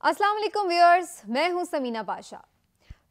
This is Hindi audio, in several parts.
अस्सलाम वालेकुम व्यूअर्स, मैं हूं समीना पाशा।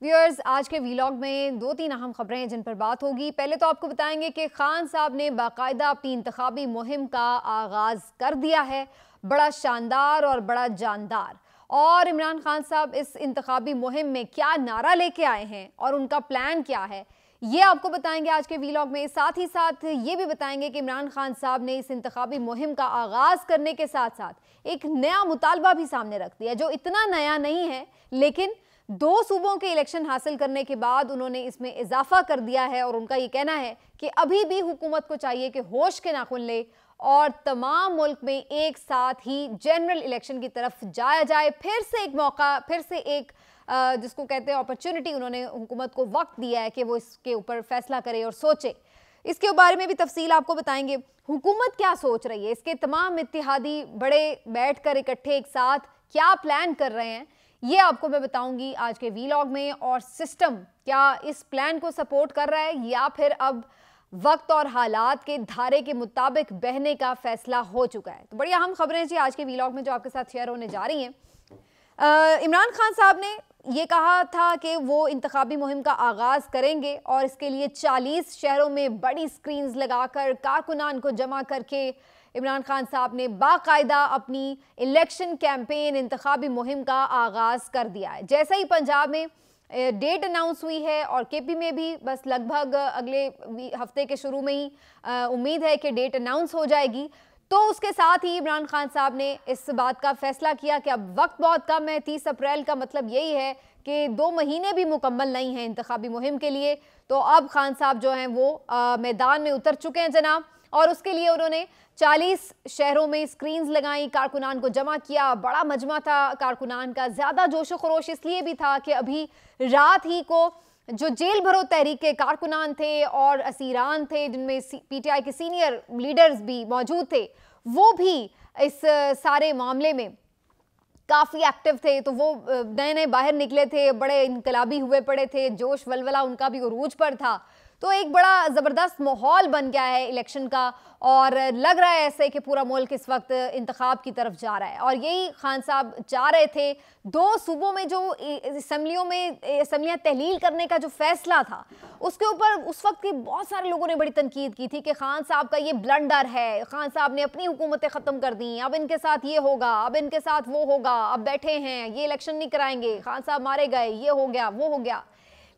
व्यूअर्स, आज के व्लॉग में दो तीन अहम खबरें हैं जिन पर बात होगी। पहले तो आपको बताएंगे कि खान साहब ने बाकायदा अपनी इंतखाबी मुहिम का आगाज़ कर दिया है, बड़ा शानदार और बड़ा जानदार। और इमरान खान साहब इस इंतखाबी मुहिम में क्या नारा लेके आए हैं और उनका प्लान क्या है, ये आपको बताएंगे आज के व्लॉग में। साथ ही साथ ये भी बताएंगे कि इमरान खान साहब ने इस इंतखाबी मुहिम का आगाज़ करने के साथ साथ एक नया मुतालबा भी सामने रख दिया, जो इतना नया नहीं है, लेकिन दो सूबों के इलेक्शन हासिल करने के बाद उन्होंने इसमें इजाफा कर दिया है। और उनका ये कहना है कि अभी भी हुकूमत को चाहिए कि होश के नाखून ले और तमाम मुल्क में एक साथ ही जनरल इलेक्शन की तरफ जाया जाए। फिर से एक मौका, फिर से एक जिसको कहते हैं अपॉर्चुनिटी, उन्होंने हुकूमत को वक्त दिया है कि वो इसके ऊपर फैसला करे और सोचे। इसके बारे में भी तफसील आपको बताएंगे। हुकूमत क्या सोच रही है, इसके तमाम इत्तेहादी बड़े बैठकर इकट्ठे एक साथ क्या प्लान कर रहे हैं, ये आपको मैं बताऊंगी आज के व्लॉग में। और सिस्टम क्या इस प्लान को सपोर्ट कर रहा है या फिर अब वक्त और हालात के धारे के मुताबिक बहने का फैसला हो चुका है। तो बड़ी अहम खबरें जी आज के व्लॉग में जो आपके साथ शेयर होने जा रही हैं। इमरान खान साहब ने ये कहा था कि वो इंतखाबी मुहिम का आगाज़ करेंगे और इसके लिए 40 शहरों में बड़ी स्क्रीन्स लगाकर कारकुनान को जमा करके इमरान खान साहब ने बाकायदा अपनी इलेक्शन कैंपेन, इंतखाबी मुहिम का आगाज़ कर दिया है। जैसे ही पंजाब में डेट अनाउंस हुई है और केपी में भी बस लगभग अगले हफ्ते के शुरू में ही उम्मीद है कि डेट अनाउंस हो जाएगी, तो उसके साथ ही इमरान खान साहब ने इस बात का फैसला किया कि अब वक्त बहुत कम है। 30 अप्रैल का मतलब यही है कि 2 महीने भी मुकम्मल नहीं हैं इंतखाबी मुहिम के लिए। तो अब खान साहब जो हैं वो मैदान में उतर चुके हैं जनाब, और उसके लिए उन्होंने 40 शहरों में स्क्रीन्स लगाई, कारकुनान को जमा किया। बड़ा मजमा था कारकुनान का, ज़्यादा जोशो खरोश इसलिए भी था कि अभी रात ही को जो जेल भरो तहरीक के कारकुनान थे और असीरान थे, जिनमें पीटीआई के सीनियर लीडर्स भी मौजूद थे, वो भी इस सारे मामले में काफ़ी एक्टिव थे। तो वो नए नए बाहर निकले थे, बड़े इनकलाबी हुए पड़े थे, जोश वलवला उनका भी उरूज पर था। तो एक बड़ा ज़बरदस्त माहौल बन गया है इलेक्शन का, और लग रहा है ऐसे कि पूरा मुल्क इस वक्त इंतखाब की तरफ जा रहा है। और यही खान साहब चाह रहे थे। 2 सूबों में जो असम्बलियाँ तहलील करने का जो फैसला था, उसके ऊपर उस वक्त के बहुत सारे लोगों ने बड़ी तनकीद की थी कि खान साहब का ये ब्लंडर है, खान साहब ने अपनी हुकूमतें ख़त्म कर दी, अब इनके साथ ये होगा, अब इनके साथ वो होगा, अब बैठे हैं, ये इलेक्शन नहीं कराएंगे, खान साहब मारे गए, ये हो गया, वो हो गया।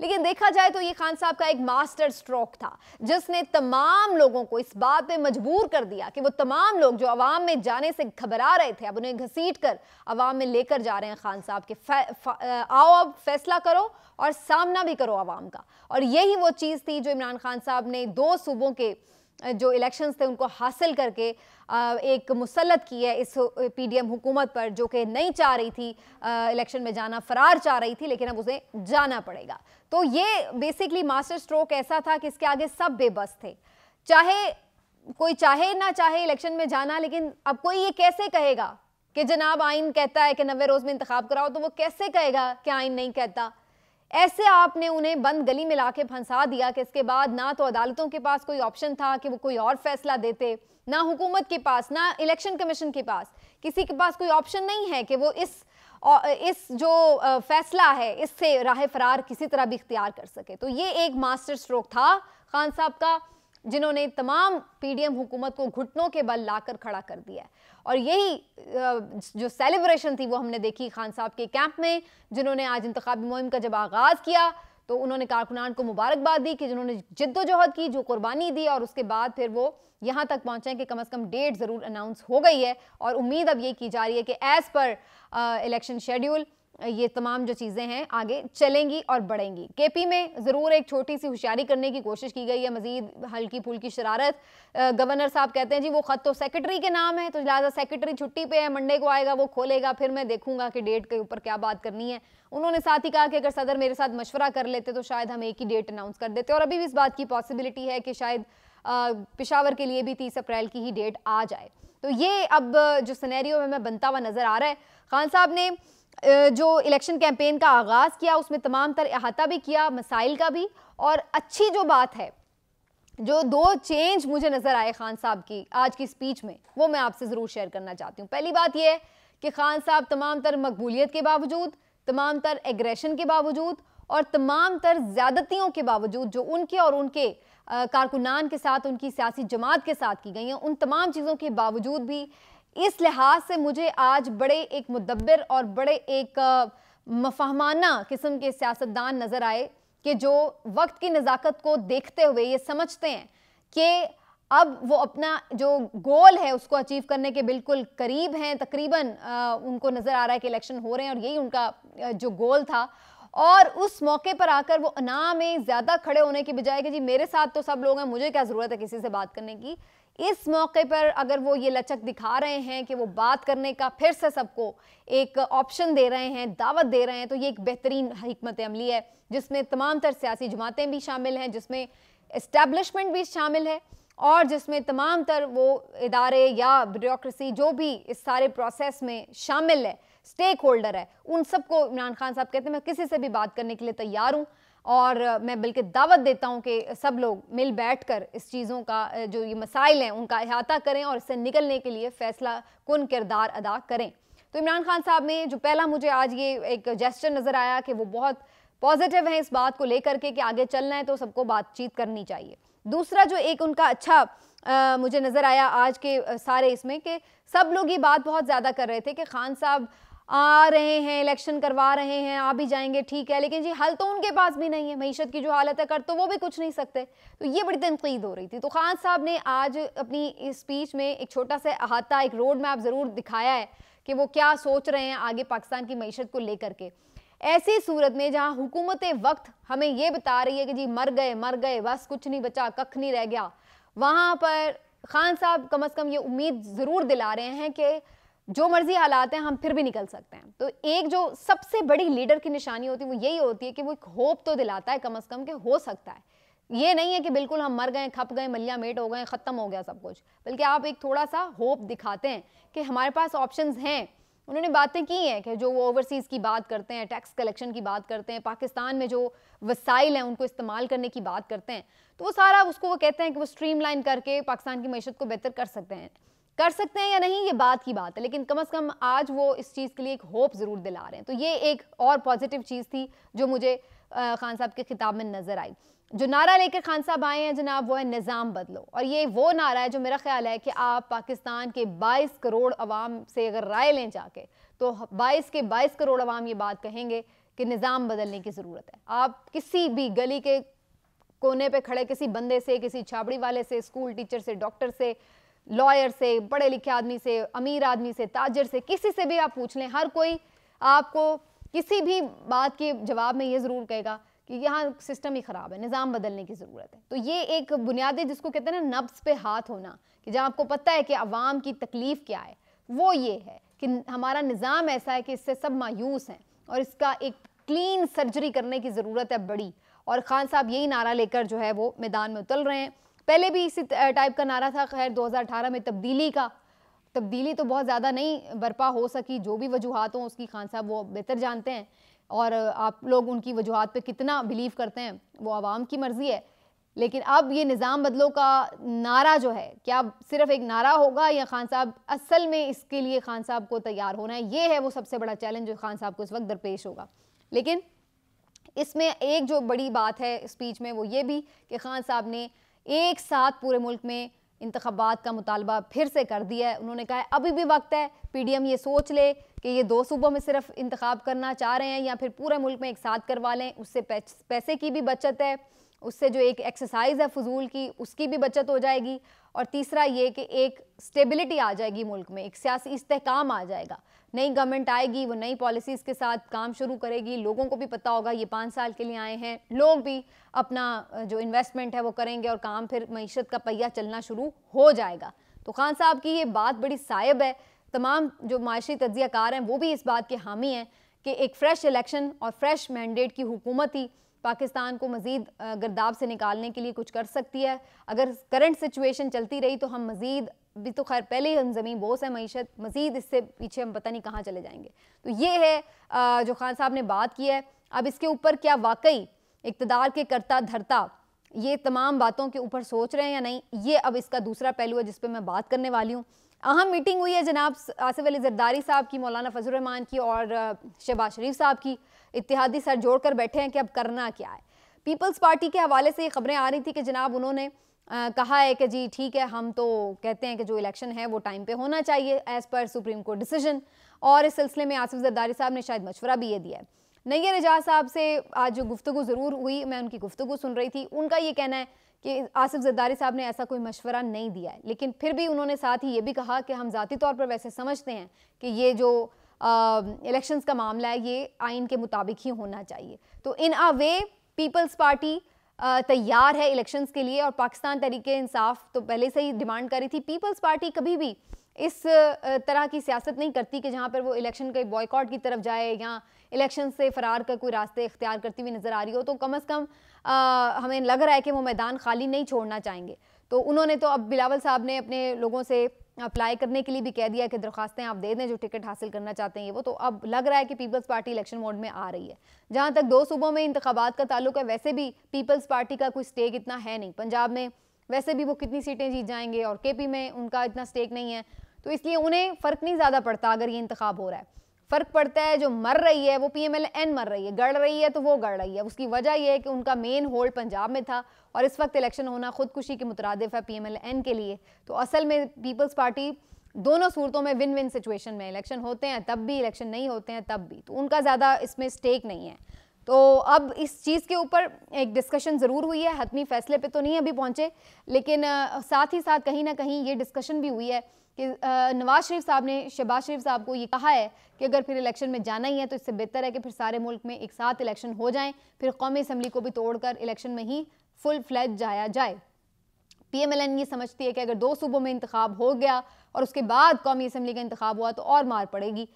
लेकिन देखा जाए तो ये खान साहब का एक मास्टर स्ट्रोक था, जिसने तमाम लोगों को इस बात पे मजबूर कर दिया कि वो तमाम लोग जो अवाम में जाने से घबरा रहे थे, अब उन्हें घसीट कर अवाम में लेकर जा रहे हैं खान साहब के। आओ अब फैसला करो और सामना भी करो अवाम का। और यही वो चीज़ थी जो इमरान खान साहब ने 2 सूबों के जो इलेक्शंस थे उनको हासिल करके एक मुसल्लत की है इस पीडीएम हुकूमत पर, जो कि नहीं चाह रही थी इलेक्शन में जाना, फरार चाह रही थी, लेकिन अब उसे जाना पड़ेगा। तो ये बेसिकली मास्टर स्ट्रोक ऐसा था कि इसके आगे सब बेबस थे। चाहे कोई चाहे ना चाहे इलेक्शन में जाना, लेकिन अब कोई ये कैसे कहेगा कि जनाब आइन कहता है कि 90 रोज़ में इंतखाब कराओ, तो वो कैसे कहेगा कि आइन नहीं कहता। ऐसे आपने उन्हें बंद गली में लाके फंसा दिया कि इसके बाद ना तो अदालतों के पास कोई ऑप्शन था कि वो कोई और फैसला देते, ना हुकूमत के पास, ना इलेक्शन कमीशन के पास, किसी के पास कोई ऑप्शन नहीं है कि वो इस जो फैसला है इससे राह फरार किसी तरह भी इख्तियार कर सके। तो ये एक मास्टर स्ट्रोक था खान साहब का, जिन्होंने तमाम पीडीएम हुकूमत को घुटनों के बल लाकर खड़ा कर दिया है। और यही जो सेलिब्रेशन थी वो हमने देखी खान साहब के कैंप में, जिन्होंने आज इंतखाबी मुहिम का जब आगाज़ किया तो उन्होंने कारकुनान को मुबारकबाद दी कि जिन्होंने जिद्दोजहद की, जो कुर्बानी दी, और उसके बाद फिर वो यहाँ तक पहुँचे कि कम से कम डेट ज़रूर अनाउंस हो गई है। और उम्मीद अब ये की जा रही है कि एज़ पर इलेक्शन शेड्यूल ये तमाम जो चीज़ें हैं आगे चलेंगी और बढ़ेंगी। केपी में ज़रूर एक छोटी सी होशियारी करने की कोशिश की गई है, मज़ीद हल्की फुल्की शरारत। गवर्नर साहब कहते हैं जी वो ख़त तो सेक्रेटरी के नाम है, तो लिहाजा सेक्रेटरी छुट्टी पे है, मंडे को आएगा, वो खोलेगा, फिर मैं देखूंगा कि डेट के ऊपर क्या बात करनी है। उन्होंने साथ ही कहा कि अगर सदर मेरे साथ मशवरा कर लेते तो शायद हम एक ही डेट अनाउंस कर देते। और अभी भी इस बात की पॉसिबिलिटी है कि शायद पेशावर के लिए भी 30 अप्रैल की ही डेट आ जाए। तो ये अब जो सिनेरियो में बनता हुआ नज़र आ रहा है। खान साहब ने जो इलेक्शन कैंपेन का आगाज़ किया उसमें तमाम तर अहाता भी किया, मसाइल का भी। और अच्छी जो बात है, जो 2 चेंज मुझे नज़र आए खान साहब की आज की स्पीच में, वो मैं आपसे ज़रूर शेयर करना चाहती हूँ। पहली बात ये है कि खान साहब तमाम तर मकबूलियत के बावजूद, तमाम तर एग्रेशन के बावजूद और तमाम तर ज़्यादतियों के बावजूद जो उनके और उनके कारकुनान के साथ, उनकी सियासी जमात के साथ की गई हैं, उन तमाम चीज़ों के बावजूद भी इस लिहाज से मुझे आज बड़े एक मुदब्बिर और बड़े एक मफहमाना किस्म के सियासतदान नज़र आए कि जो वक्त की नज़ाकत को देखते हुए ये समझते हैं कि अब वो अपना जो गोल है उसको अचीव करने के बिल्कुल करीब हैं। तकरीबन उनको नज़र आ रहा है कि इलेक्शन हो रहे हैं और यही उनका जो गोल था। और उस मौके पर आकर वो अना में ज़्यादा खड़े होने की बजाय कि जी मेरे साथ तो सब लोग हैं, मुझे क्या ज़रूरत है किसी से बात करने की, इस मौके पर अगर वो ये लचक दिखा रहे हैं कि वो बात करने का फिर से सबको एक ऑप्शन दे रहे हैं, दावत दे रहे हैं, तो ये एक बेहतरीन हिकमत अमली है जिसमें तमाम तर सियासी जमातें भी शामिल हैं, जिसमें इस्टेब्लिशमेंट भी शामिल है और जिसमें तमाम तर वो इदारे या ब्यूरोक्रेसी जो भी इस सारे प्रोसेस में शामिल है, स्टेक होल्डर है, उन सबको इमरान खान साहब कहते हैं मैं किसी से भी बात करने के लिए तैयार हूँ और मैं बल्कि दावत देता हूँ कि सब लोग मिल बैठकर इस चीज़ों का जो ये मसाइल हैं उनका अहाता करें और इससे निकलने के लिए फैसला कुन किरदार अदा करें। तो इमरान खान साहब में जो पहला मुझे आज ये एक जेस्चर नज़र आया कि वो बहुत पॉजिटिव है इस बात को लेकर के कि आगे चलना है तो सबको बातचीत करनी चाहिए। दूसरा जो एक उनका अच्छा मुझे नज़र आया आज के सारे इसमें कि सब लोग ये बात बहुत ज़्यादा कर रहे थे कि खान साहब आ रहे हैं, इलेक्शन करवा रहे हैं, आ भी जाएंगे ठीक है, लेकिन जी हल तो उनके पास भी नहीं है, मईशत की जो हालत है कर तो वो भी कुछ नहीं सकते। तो ये बड़ी तनकीद हो रही थी। तो खान साहब ने आज अपनी इस स्पीच में एक छोटा सा अहाता, एक रोड मैप ज़रूर दिखाया है कि वो क्या सोच रहे हैं आगे पाकिस्तान की मईशत को लेकर के। ऐसी सूरत में जहाँ हुकूमत वक्त हमें ये बता रही है कि जी मर गए बस कुछ नहीं बचा, कख नहीं रह गया, वहाँ पर खान साहब कम अज़ कम ये उम्मीद ज़रूर दिला रहे हैं कि जो मर्जी हालात हैं हम फिर भी निकल सकते हैं। तो एक जो सबसे बड़ी लीडर की निशानी होती है वो यही होती है कि वो एक होप तो दिलाता है कम अज़ कम कि हो सकता है। ये नहीं है कि बिल्कुल हम मर गए, खप गए, मलिया मेट हो गए, ख़त्म हो गया सब कुछ, बल्कि आप एक थोड़ा सा होप दिखाते हैं कि हमारे पास ऑप्शंस हैं। उन्होंने बातें की हैं कि जो वो ओवरसीज़ की बात करते हैं, टैक्स कलेक्शन की बात करते हैं, पाकिस्तान में जो वसाइल हैं उनको इस्तेमाल करने की बात करते हैं, तो वो सारा उसको वो कहते हैं कि वो स्ट्रीमलाइन करके पाकिस्तान की मईशत को बेहतर कर सकते हैं या नहीं ये बात की बात है, लेकिन कम से कम आज वो इस चीज़ के लिए एक होप ज़रूर दिला रहे हैं। तो ये एक और पॉजिटिव चीज़ थी जो मुझे खान साहब के खिताब में नज़र आई। जो नारा लेकर खान साहब आए हैं जनाब वो है निज़ाम बदलो, और ये वो नारा है जो मेरा ख्याल है कि आप पाकिस्तान के 22 करोड़ अवाम से अगर राय लें जाके तो 22 करोड़ अवाम ये बात कहेंगे कि निज़ाम बदलने की ज़रूरत है। आप किसी भी गली के कोने पे खड़े किसी बंदे से, किसी छाबड़ी वाले से, स्कूल टीचर से, डॉक्टर से, लॉयर से, पढ़े लिखे आदमी से, अमीर आदमी से, ताजिर से, किसी से भी आप पूछ लें, हर कोई आपको किसी भी बात के जवाब में ये ज़रूर कहेगा कि यहाँ सिस्टम ही ख़राब है, निज़ाम बदलने की ज़रूरत है। तो ये एक बुनियादी जिसको कहते हैं ना नब्ज़ पे हाथ होना, कि जहाँ आपको पता है कि अवाम की तकलीफ़ क्या है, वो ये है कि हमारा निज़ाम ऐसा है कि इससे सब मायूस हैं और इसका एक क्लीन सर्जरी करने की ज़रूरत है बड़ी। और ख़ान साहब यही नारा लेकर जो है वो मैदान में उतर रहे हैं। पहले भी इसी टाइप का नारा था, खैर 2018 में तब्दीली तो बहुत ज़्यादा नहीं बर्पा हो सकी, जो भी वजूहात हों उसकी खान साहब वो बेहतर जानते हैं, और आप लोग उनकी वजूहात पे कितना बिलीव करते हैं वो आवाम की मर्ज़ी है। लेकिन अब ये निज़ाम बदलो का नारा जो है, क्या सिर्फ एक नारा होगा या खान साहब असल में इसके लिए खान साहब को तैयार होना है, ये है वो सबसे बड़ा चैलेंज जो खान साहब को इस वक्त दरपेश होगा। लेकिन इसमें एक जो बड़ी बात है स्पीच में वो ये भी कि खान साहब ने एक साथ पूरे मुल्क में इंतखाबात का मुतालबा फिर से कर दिया है। उन्होंने कहा है अभी भी वक्त है, पीडीएम ये सोच ले कि ये 2 सूबों में सिर्फ इंतखाब करना चाह रहे हैं या फिर पूरे मुल्क में एक साथ करवा लें, उससे पैसे की भी बचत है, उससे जो एक एक्सरसाइज है फजूल की उसकी भी बचत हो जाएगी, और तीसरा ये कि एक स्टेबिलिटी आ जाएगी मुल्क में, एक सियासी इस्तेहकाम आ जाएगा। नई गवर्नमेंट आएगी, वो नई पॉलिसीज़ के साथ काम शुरू करेगी, लोगों को भी पता होगा ये 5 साल के लिए आए हैं, लोग भी अपना जो इन्वेस्टमेंट है वो करेंगे और काम फिर मईशत का पहिया चलना शुरू हो जाएगा। तो खान साहब की ये बात बड़ी साइब है। तमाम जो माशी तज्ज़ियाकार हैं वो भी इस बात के हामी हैं कि एक फ़्रेश इलेक्शन और फ्रेश मैंडेट की हुकूमत ही पाकिस्तान को मज़ीद गर्दाब से निकालने के लिए कुछ कर सकती है। अगर करंट सिचुएशन चलती रही तो हम मज़ीद भी तो खैर पहले ही हम ज़मीन बोस है मईशत, मज़ीद इससे पीछे हम पता नहीं कहाँ चले जाएंगे। तो ये है जो खान साहब ने बात की है। अब इसके ऊपर क्या वाकई इक़्तिदार के करता धरता ये तमाम बातों के ऊपर सोच रहे हैं या नहीं, ये अब इसका दूसरा पहलू है जिस पर मैं बात करने वाली हूँ। अहम मीटिंग हुई है जनाब आसिफ अली जरदारी साहब की, मौलाना फजल रहमान की और शहबाज शरीफ साहब की। इत्तेहादी सर जोड़कर बैठे हैं कि अब करना क्या है। पीपल्स पार्टी के हवाले से ये खबरें आ रही थी कि जनाब उन्होंने कहा है कि जी ठीक है, हम तो कहते हैं कि जो इलेक्शन है वो टाइम पे होना चाहिए as per supreme court decision, और इस सिलसिले में आसिफ जरदारी साहब ने शायद मशवरा भी ये दिया है। नैयर एजाज साहब से आज जो गुफ्तगू ज़रूर हुई, मैं उनकी गुफ्तगू सुन रही थी, उनका ये कहना है कि आसिफ जरदारी साहब ने ऐसा कोई मशवरा नहीं दिया है, लेकिन फिर भी उन्होंने साथ ही ये भी कहा कि हम ज़ाती तौर पर वैसे समझते हैं कि ये जो इलेक्शंस का मामला है ये आइन के मुताबिक ही होना चाहिए। तो इन अ वे पीपल्स पार्टी तैयार है इलेक्शंस के लिए, और पाकिस्तान तहरीके इंसाफ तो पहले से ही डिमांड कर रही थी। पीपल्स पार्टी कभी भी इस तरह की सियासत नहीं करती कि जहाँ पर वो इलेक्शन के बॉयकॉट की तरफ जाए या इलेक्शन से फरार का कोई रास्ते इख्तियार करती हुई नज़र आ रही हो। तो कम अज़ कम हमें लग रहा है कि वो मैदान खाली नहीं छोड़ना चाहेंगे। तो उन्होंने तो अब बिलावल साहब ने अपने लोगों से अप्लाई करने के लिए भी कह दिया कि दरख्वास्तें आप दे दें जो टिकट हासिल करना चाहते हैं। वो तो अब लग रहा है कि पीपल्स पार्टी इलेक्शन मोड में आ रही है। जहाँ तक 2 सूबों में इंतखाबात का ताल्लुक है, वैसे भी पीपल्स पार्टी का कोई स्टेक इतना है नहीं। पंजाब में वैसे भी वो कितनी सीटें जीत जाएंगे और KP में उनका इतना स्टेक नहीं है, तो इसलिए उन्हें फ़र्क नहीं ज़्यादा पड़ता अगर ये इंतखाब हो रहा है। फ़र्क पड़ता है जो मर रही है वो PMLN मर रही है, गड़ रही है तो वो गड़ रही है। उसकी वजह यह है कि उनका मेन होल्ड पंजाब में था और इस वक्त इलेक्शन होना खुदकुशी के मुतरादिफ है PMLN के लिए। तो असल में पीपल्स पार्टी दोनों सूरतों में विन विन सिचुएशन में, इलेक्शन होते हैं तब भी, इलेक्शन नहीं होते हैं तब भी, तो उनका ज़्यादा इसमें स्टेक नहीं है। तो अब इस चीज़ के ऊपर एक डिस्कशन ज़रूर हुई है, हतमी फैसले पे तो नहीं अभी पहुँचे, लेकिन साथ ही साथ कहीं ना कहीं ये डिस्कशन भी हुई है कि नवाज शरीफ साहब ने शहबाज शरीफ साहब को ये कहा है कि अगर फिर इलेक्शन में जाना ही है तो इससे बेहतर है कि फिर सारे मुल्क में एक साथ इलेक्शन हो जाएं, फिर कौमी असम्बली को भी तोड़कर इलेक्शन में ही फुल फ्लैज जाया जाए। PMLN ये समझती है कि अगर 2 सूबों में इंतखाब हो गया और उसके बाद कौमी असम्बली का इंतखाब हुआ तो और मार पड़ेगी,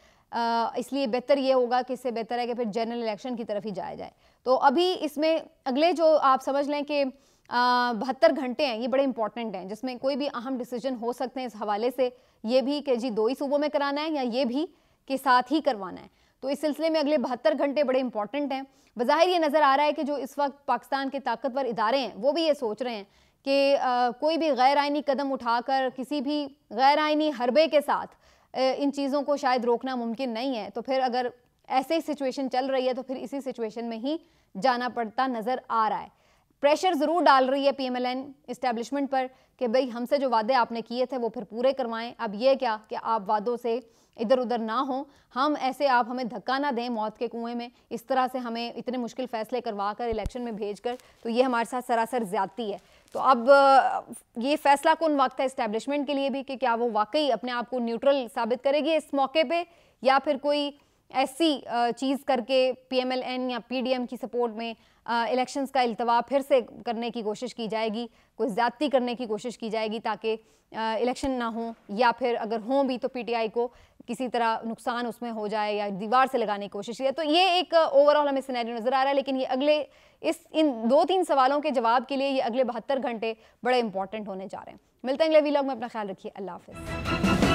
इसलिए बेहतर ये होगा कि इससे बेहतर है कि फिर जनरल इलेक्शन की तरफ ही जाया जाए। तो अभी इसमें अगले जो आप समझ लें कि 72 घंटे हैं, ये बड़े इंपॉर्टेंट हैं, जिसमें कोई भी अहम डिसीजन हो सकते हैं इस हवाले से, ये भी कि जी 2 ही सूबों में कराना है या ये भी कि साथ ही करवाना है। तो इस सिलसिले में अगले 72 घंटे बड़े इंपॉर्टेंट हैं। बज़ाहिर ये नज़र आ रहा है कि जो इस वक्त पाकिस्तान के ताकतवर इदारे हैं वो भी ये सोच रहे हैं कि कोई भी गैर आइनी कदम उठाकर किसी भी गैर आइनी हरबे के साथ इन चीज़ों को शायद रोकना मुमकिन नहीं है। तो फिर अगर ऐसे ही सिचुएशन चल रही है तो फिर इसी सिचुएशन में ही जाना पड़ता नज़र आ रहा है। प्रेशर ज़रूर डाल रही है PMLN इस्टेब्लिशमेंट पर कि भाई हमसे जो वादे आपने किए थे वो फिर पूरे करवाएं। अब ये क्या कि आप वादों से इधर उधर ना हो, हम ऐसे आप हमें धक्का ना दें मौत के कुएं में, इस तरह से हमें इतने मुश्किल फ़ैसले करवा कर इलेक्शन में भेज कर, तो ये हमारे साथ सरासर ज़्यादती है। तो अब ये फ़ैसला कौन वक्त है इस्टेब्लिशमेंट के लिए भी कि क्या वो वाकई अपने आप को न्यूट्रल साबित करेगी इस मौके पर, या फिर कोई ऐसी चीज़ करके PMLN या PDM की सपोर्ट में इलेक्शंस का इल्तवा फिर से करने की कोशिश की जाएगी, कोई ज़्यादती करने की कोशिश की जाएगी ताकि इलेक्शन ना हो, या फिर अगर हों भी तो PTI को किसी तरह नुकसान उसमें हो जाए या दीवार से लगाने की कोशिश की। तो ये एक ओवरऑल हमें सिनेरियो नज़र आ रहा है, लेकिन ये अगले इन 2-3 सवालों के जवाब के लिए ये अगले 72 घंटे बड़े इंपॉर्टेंट होने जा रहे हैं। मिलते हैं अगले वीलॉग में, अपना ख्याल रखिए, अल्लाह हाफ़िज़।